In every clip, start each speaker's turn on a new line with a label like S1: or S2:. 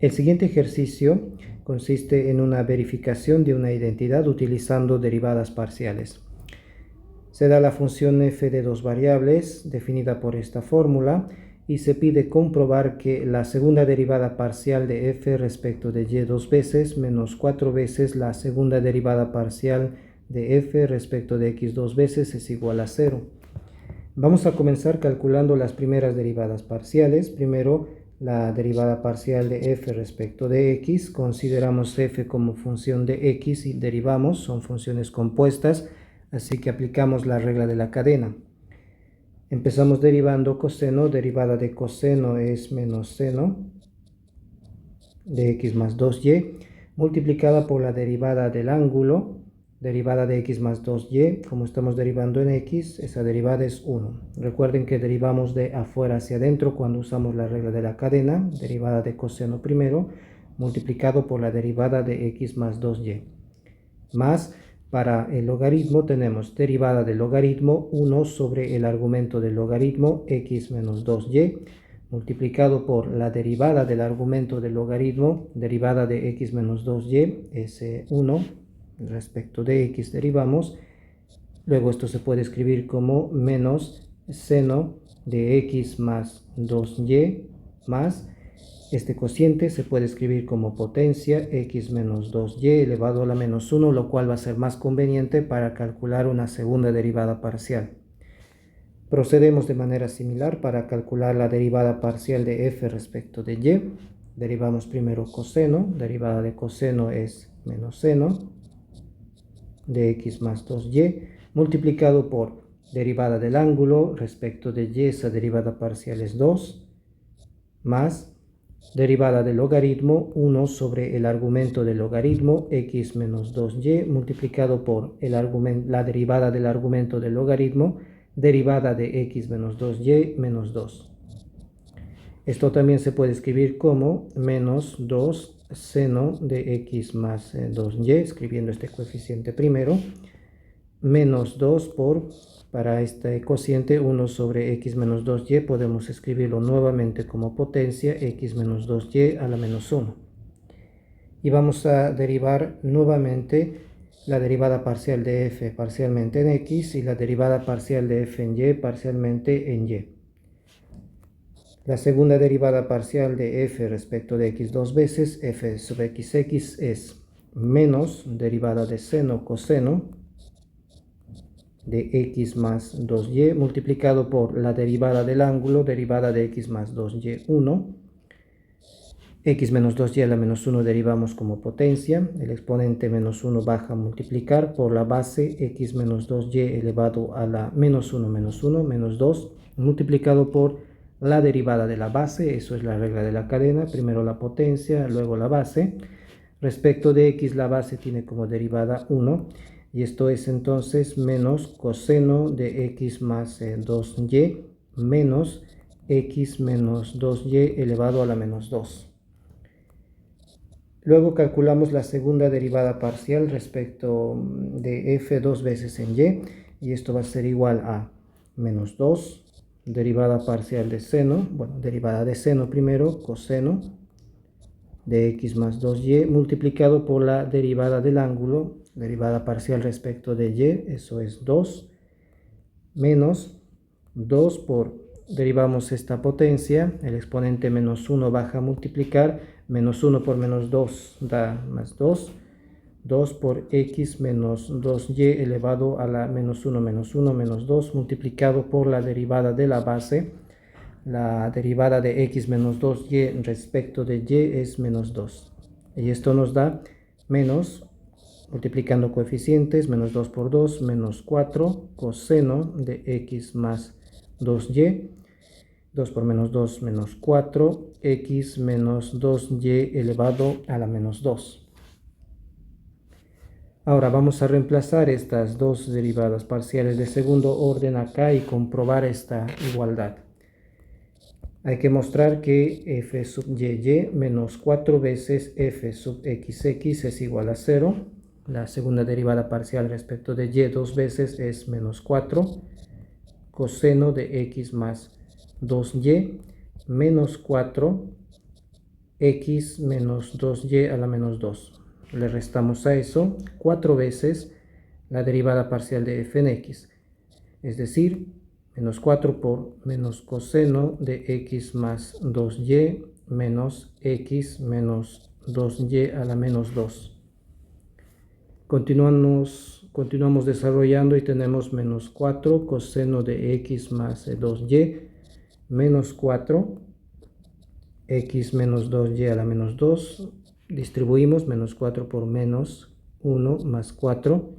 S1: El siguiente ejercicio consiste en una verificación de una identidad utilizando derivadas parciales. Se da la función f de dos variables definida por esta fórmula y se pide comprobar que la segunda derivada parcial de f respecto de y dos veces menos 4 veces la segunda derivada parcial de f respecto de x dos veces es igual a 0. Vamos a comenzar calculando las primeras derivadas parciales. Primero, la derivada parcial de f respecto de x. Consideramos f como función de x y derivamos, son funciones compuestas, así que aplicamos la regla de la cadena. Empezamos derivando coseno, derivada de coseno es menos seno de x más 2y, multiplicada por la derivada del ángulo, derivada de x más 2y, como estamos derivando en x, esa derivada es 1. Recuerden que derivamos de afuera hacia adentro cuando usamos la regla de la cadena, derivada de coseno primero, multiplicado por la derivada de x más 2y. Más, para el logaritmo tenemos derivada del logaritmo 1 sobre el argumento del logaritmo x menos 2y, multiplicado por la derivada del argumento del logaritmo, derivada de x menos 2y, es 1, respecto de x derivamos, luego esto se puede escribir como menos seno de x más 2y más, este cociente se puede escribir como potencia x menos 2y elevado a la menos 1, lo cual va a ser más conveniente para calcular una segunda derivada parcial. Procedemos de manera similar para calcular la derivada parcial de f respecto de y. Derivamos primero coseno, derivada de coseno es menos seno de x más 2y, multiplicado por derivada del ángulo respecto de y, esa derivada parcial es 2, más derivada del logaritmo 1 sobre el argumento del logaritmo x menos 2y, multiplicado por la derivada del argumento del logaritmo, derivada de x menos 2y menos 2. Esto también se puede escribir como menos 2 seno de x más 2y, escribiendo este coeficiente primero, menos 2 para este cociente 1 sobre x menos 2y, podemos escribirlo nuevamente como potencia x menos 2y a la menos 1. Y vamos a derivar nuevamente la derivada parcial de f parcialmente en x y la derivada parcial de f en y parcialmente en y. La segunda derivada parcial de f respecto de x dos veces, f sub xx es menos derivada de seno coseno de x más 2y multiplicado por la derivada del ángulo, derivada de x más 2y 1. X menos 2y a la menos 1 derivamos como potencia, el exponente menos 1 baja a multiplicar por la base x menos 2y elevado a la menos 1 menos 2, multiplicado por la derivada de la base, eso es la regla de la cadena, primero la potencia, luego la base. Respecto de x, la base tiene como derivada 1, y esto es entonces menos coseno de x más 2y menos x menos 2y elevado a la menos 2. Luego calculamos la segunda derivada parcial respecto de f dos veces en y esto va a ser igual a menos 2, derivada parcial de seno, derivada de seno primero, coseno de x más 2y, multiplicado por la derivada del ángulo, derivada parcial respecto de y, eso es 2, menos 2 derivamos esta potencia, el exponente menos 1 baja a multiplicar, menos 1 por menos 2 da más 2, 2 por x menos 2y elevado a la menos 1 menos 2, multiplicado por la derivada de la base, la derivada de x menos 2y respecto de y es menos 2. Y esto nos da menos, multiplicando coeficientes, menos 2 por 2, menos 4 coseno de x más 2y, 2 por menos 2, menos 4, x menos 2y elevado a la menos 2. Ahora vamos a reemplazar estas dos derivadas parciales de segundo orden acá y comprobar esta igualdad. Hay que mostrar que f sub y menos 4 veces f sub xx es igual a 0. La segunda derivada parcial respecto de y dos veces es menos 4 coseno de x más 2y menos 4 x menos 2y a la menos 2. Le restamos a eso 4 veces la derivada parcial de f en x, es decir, menos 4 por menos coseno de x más 2y menos x menos 2y a la menos 2. Continuamos desarrollando y tenemos menos 4 coseno de x más 2y menos 4 x menos 2y a la menos 2. Distribuimos menos 4 por menos 1 más 4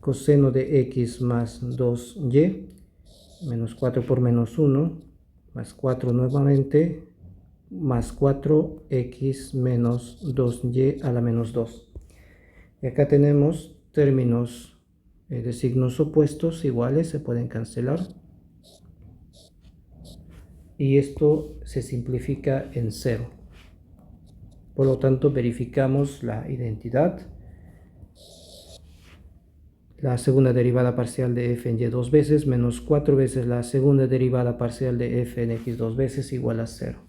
S1: coseno de x más 2y menos 4 por menos 1 más 4 nuevamente más 4x menos 2y a la menos 2. Y acá tenemos términos de signos opuestos iguales, se pueden cancelar. Y esto se simplifica en 0. Por lo tanto, verificamos la identidad. La segunda derivada parcial de f en y dos veces menos 4 veces la segunda derivada parcial de f en x dos veces igual a 0.